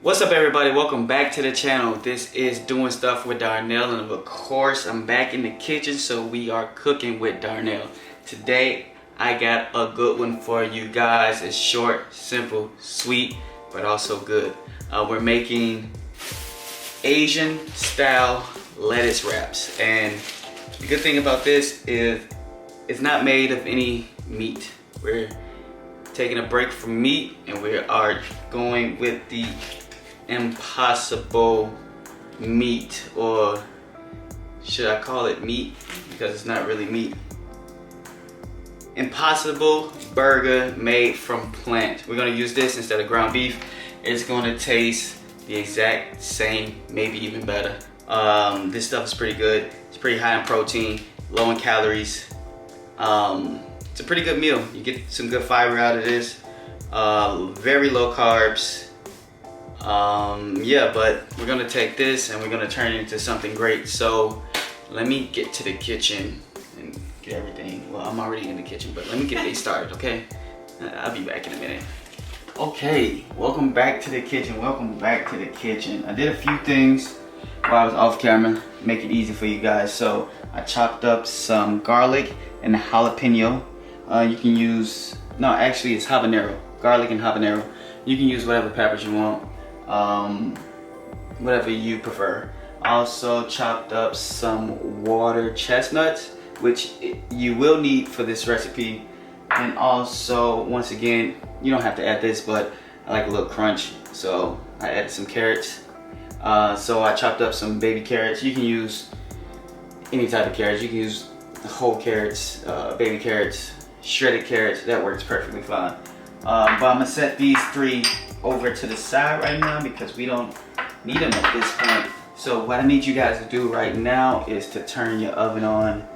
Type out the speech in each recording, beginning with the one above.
What's up, everybody? Welcome back to the channel. This is Doing Stuff with Darnell, and of course I'm back in the kitchen, so we are cooking with Darnell. Today I got a good one for you guys. It's short, simple, sweet, but also good. We're making Asian style lettuce wraps, and the good thing about this is it's not made of any meat. We're taking a break from meat and we are going with the impossible meat, or should I call it meat because it's not really meat. Impossible burger made from plant. We're gonna use this instead of ground beef. It's gonna taste the exact same, maybe even better. This stuff is pretty good. It's pretty high in protein, low in calories. It's a pretty good meal. You get some good fiber out of this. Very low carbs. Yeah, but we're gonna take this and we're gonna turn it into something great. So let me get to the kitchen and get everything. Well, I'm already in the kitchen, but let me get things started, okay? I'll be back in a minute. Okay, welcome back to the kitchen. Welcome back to the kitchen. I did a few things while I was off camera, make it easy for you guys. So I chopped up some garlic and jalapeno. You can use, no, actually it's habanero, garlic and habanero. You can use whatever peppers you want. Whatever you prefer. Also chopped up some water chestnuts, which you will need for this recipe. And also, once again, you don't have to add this, but I like a little crunch, so I added some carrots. So I chopped up some baby carrots. You can use any type of carrots. You can use whole carrots, baby carrots, shredded carrots. That works perfectly fine. But I'm gonna set these three over to the side right now because we don't need them at this point. So what I need you guys to do right now is to turn your oven on.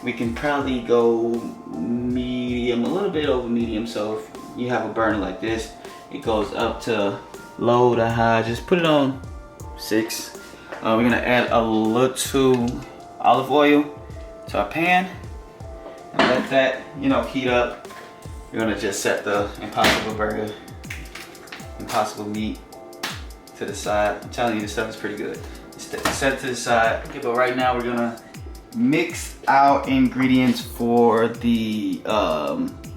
We can probably go medium, a little bit over medium. So if you have a burner like this, it goes up to low to high. Just put it on 6. We're gonna add a little olive oil to our pan and let that, heat up. We're gonna just set the impossible meat to the side. I'm telling you, this stuff is pretty good. Set it to the side. Okay, but right now we're gonna mix our ingredients for the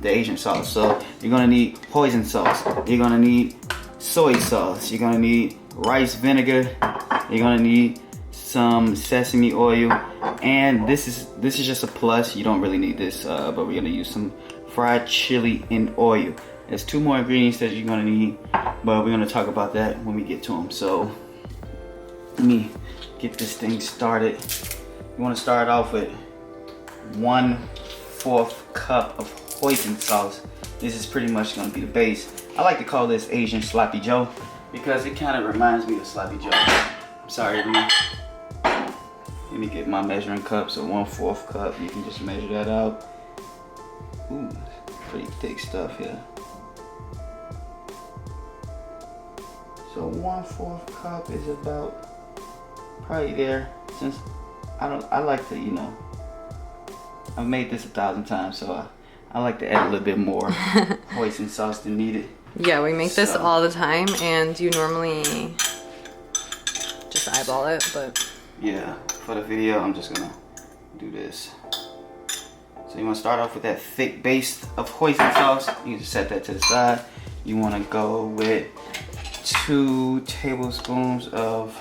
Asian sauce. So you're gonna need hoisin sauce. You're gonna need soy sauce. You're gonna need rice vinegar. You're gonna need some sesame oil, and this is just a plus. You don't really need this, but we're gonna use some fried chili and oil. There's 2 more ingredients that you're gonna need, but we're gonna talk about that when we get to them. So let me get this thing started. You wanna start off with 1/4 cup of hoisin sauce. This is pretty much gonna be the base. I like to call this Asian sloppy joe because it kind of reminds me of sloppy joe. I'm sorry, everyone. Let me get my measuring cup. So 1/4 cup, you can just measure that out. Ooh, pretty thick stuff here. So 1/4 cup is about probably there. Since I like to, I've made this 1,000 times, so I like to add a little bit more hoisin sauce than needed. Yeah, we make this all the time, and you normally just eyeball it, but yeah, for the video, I'm just gonna do this. So you want to start off with that thick base of hoisin sauce. You just set that to the side. You want to go with 2 tablespoons of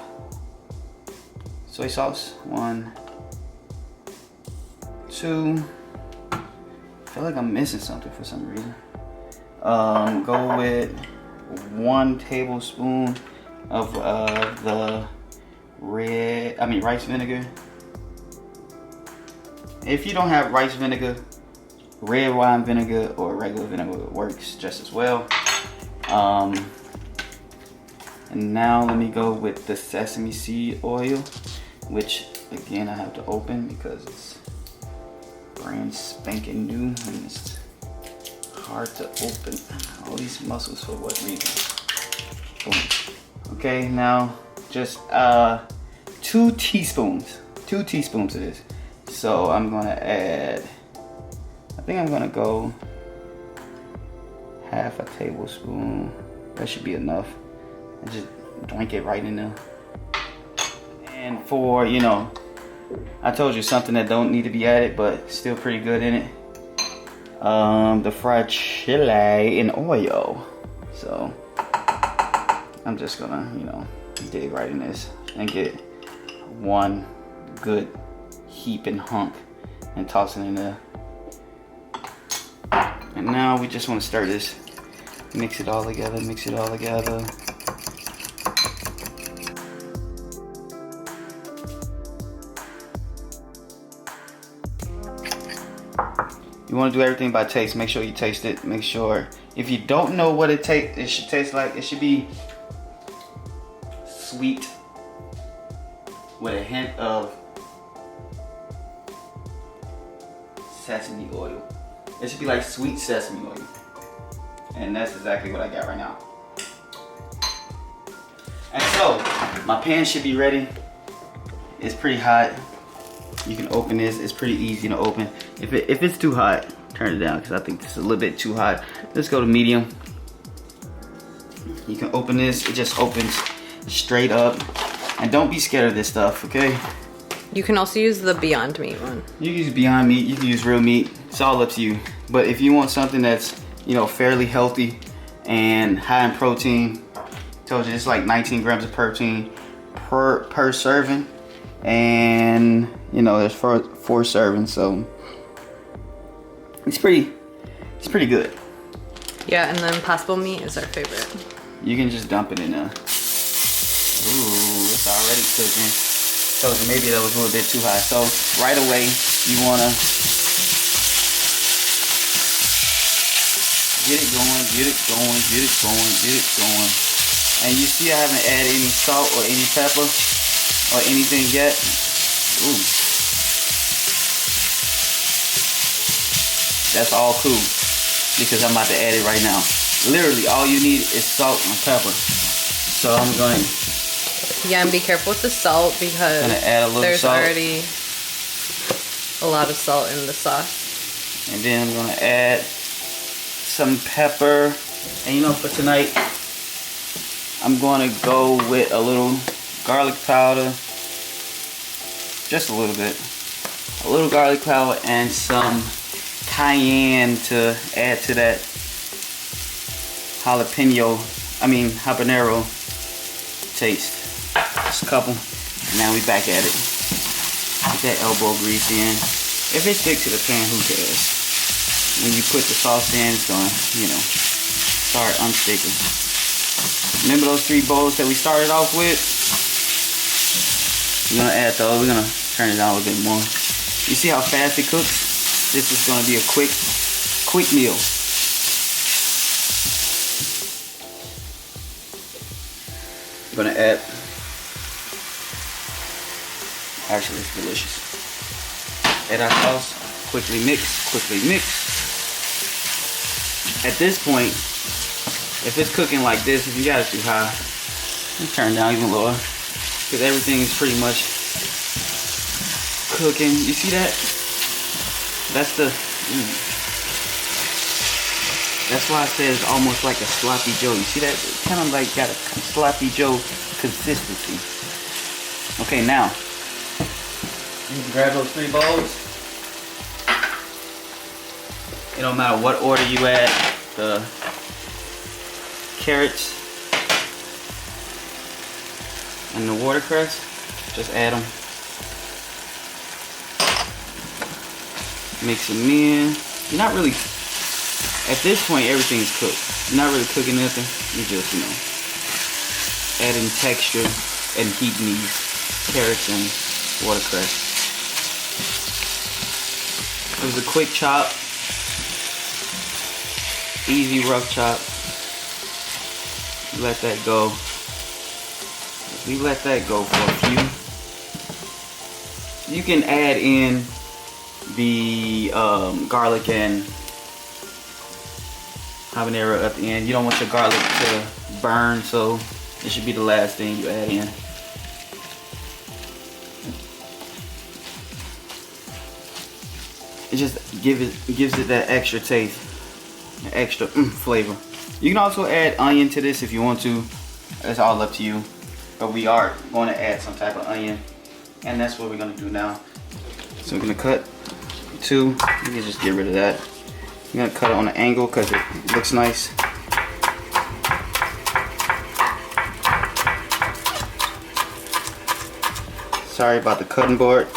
soy sauce. 1, 2. I feel like I'm missing something for some reason. Go with 1 tablespoon of the rice vinegar. If you don't have rice vinegar, red wine vinegar or regular vinegar works just as well. And now let me go with the sesame seed oil, which again I have to open because it's brand spanking new and it's hard to open. All these muscles for what reason? Boom. Okay, now just 2 teaspoons. 2 teaspoons of this. So I'm gonna add, I think I'm gonna go 1/2 tablespoon. That should be enough. and just drink it right in there. And for, you know, I told you something that don't need to be added, but still pretty good in it. The fried chile in oil. So I'm just gonna, you know, dig right in this and get one good heaping hunk and toss it in there. And now we just want to stir this. Mix it all together, mix it all together. You want to do everything by taste. Make sure you taste it. Make sure, if you don't know what it should taste like, it should be sweet with a hint of sesame oil. It should be like sweet sesame oil. And that's exactly what I got right now. And so, my pan should be ready. It's pretty hot. You can open this, it's pretty easy to open. If it's too hot, turn it down, because I think this is a little bit too hot. Let's go to medium. You can open this, it just opens straight up. And don't be scared of this stuff, okay? You can also use the Beyond Meat one. You can use Beyond Meat, you can use real meat. It's all up to you. But if you want something that's, you know, fairly healthy and high in protein, I told you it's like 19 grams of protein per serving. And you know, there's four servings, so it's pretty good. Yeah, and then possible meat is our favorite. You can just dump it in there. Ooh, it's already cooking. Told you maybe that was a little bit too high. So right away, you wanna get it going, get it going, get it going, get it going. And you see I haven't added any salt or any pepper or anything yet. Ooh. That's all cool, because I'm about to add it right now. Literally, all you need is salt and pepper. So I'm going. Yeah, and be careful with the salt, because gonna add a little there's salt. already a lot of salt in the sauce. And then I'm gonna add some pepper. And you know, for tonight, I'm gonna go with a little garlic powder. Just a little bit. A little garlic powder and some cayenne to add to that habanero taste. Just a couple. Now we back at it. Get that elbow grease in. If it sticks to the pan, who cares? When you put the sauce in, it's gonna, you know, start unsticking. Remember those 3 bowls that we started off with? We're gonna add those. We're gonna turn it down a little bit more. You see how fast it cooks? This is gonna be a quick meal. I'm gonna add. Actually, it's delicious. Add our sauce. Quickly mix. Quickly mix. At this point, if it's cooking like this, if you got it too high, you turn it down even lower, because everything is pretty much cooking. You see that? That's the. That's why I say it's almost like a sloppy joe. You see that? It's kind of like got a sloppy joe consistency. Okay, now you can grab those 3 bowls. It don't matter what order you add the carrots and the watercress. Just add them. Mix them in. You're not really, at this point, everything's cooked. You're not really cooking nothing. You're just, you know, adding texture and heating these carrots and watercress. It was a quick chop. Easy, rough chop. Let that go. We let that go for a few. You can add in the garlic and habanero at the end. You don't want your garlic to burn, so it should be the last thing you add in. It just gives it that extra taste, that extra flavor. You can also add onion to this if you want to. It's all up to you. But we are going to add some type of onion. And that's what we're going to do now. So we're going to cut 2. You can just get rid of that. We're going to cut it on an angle because it looks nice. Sorry about the cutting board.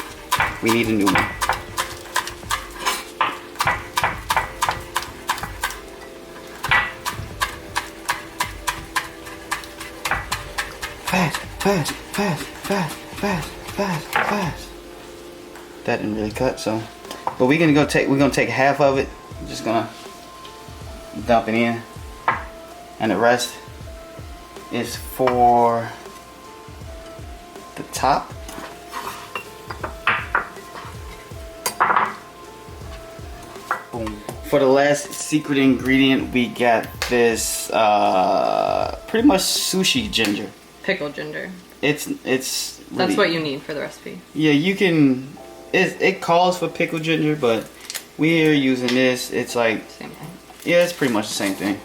We need a new one. Fast, fast, fast, fast, fast, fast, fast. That didn't really cut, so. But we're gonna take half of it. I'm just gonna dump it in, and the rest is for the top. Boom. For the last secret ingredient, we got this pretty much sushi ginger. Pickled ginger. It's really, that's what you need for the recipe. Yeah, you can. It calls for pickled ginger, but we're using this. It's like same thing. Yeah, it's pretty much the same thing.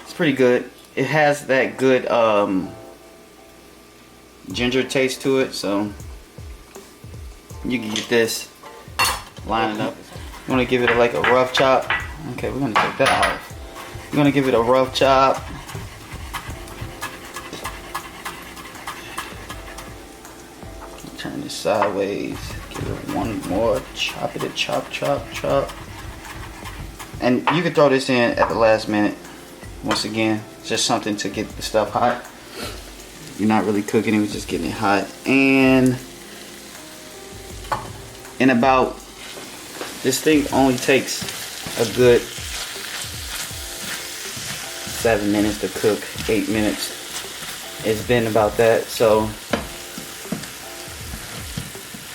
It's pretty good. It has that good ginger taste to it, so you can get this, line it up. You want to give it like a rough chop. Okay, we're gonna take that off. We're gonna give it a rough chop. Turn this sideways. Give it one more. Chop it. Chop, chop, chop. And you can throw this in at the last minute. Once again, just something to get the stuff hot. You're not really cooking it, we're just getting it hot. And in about, this thing only takes a good 7 minutes to cook, 8 minutes. It's been about that, so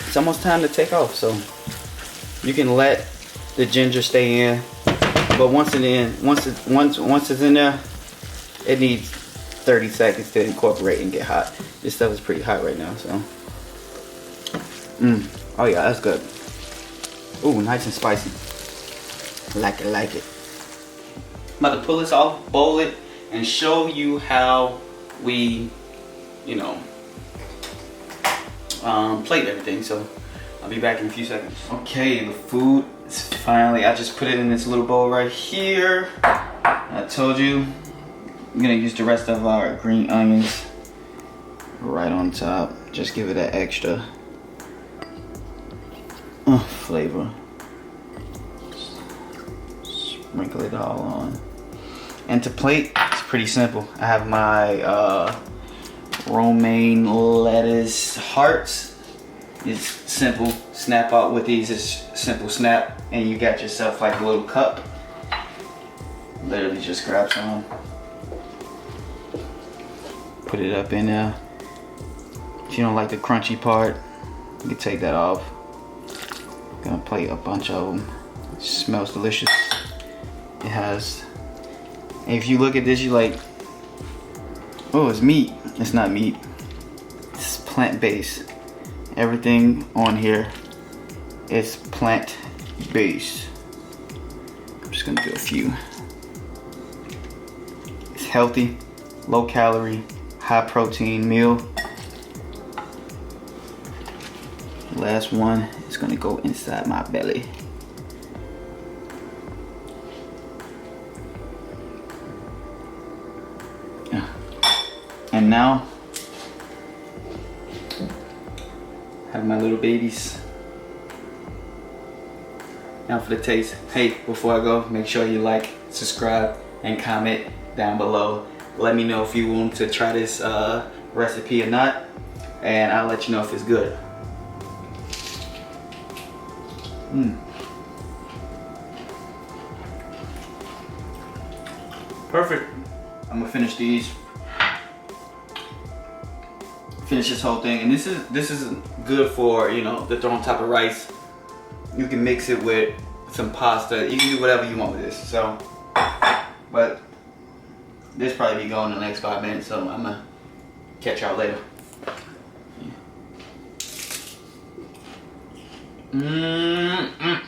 it's almost time to take off. So you can let the ginger stay in, but once it's in there, it needs 30 seconds to incorporate and get hot. This stuff is pretty hot right now, so. Oh yeah, that's good. Ooh, nice and spicy. Like it. I'm about to pull this off, bowl it, and show you how we, plate everything. So I'll be back in a few seconds. Okay, the food is finally, I just put it in this little bowl right here. I told you, I'm gonna use the rest of our green onions right on top. Just give it that extra flavor. Sprinkle it all on. And to plate, it's pretty simple. I have my romaine lettuce hearts. It's simple. Snap out with these. It's simple snap, and you got yourself like a little cup. Literally just grab some. Put it up in there. If you don't like the crunchy part, you can take that off. Gonna plate a bunch of them. It smells delicious. It has, and if you look at this, you like, oh, it's meat. It's not meat. It's plant-based. Everything on here is plant-based. I'm just gonna do a few. It's healthy, low calorie, high protein meal. Last one is gonna go inside my belly. And now, have my little babies. Now for the taste. Hey, before I go, make sure you like, subscribe, and comment down below. Let me know if you want to try this recipe or not, and I'll let you know if it's good. Perfect. I'm gonna finish these. Finish this whole thing, and this is good for, to throw on top of rice. You can mix it with some pasta. You can do whatever you want with this. So, but this probably be going in the next 5 minutes. So I'm gonna catch y'all later. Yeah.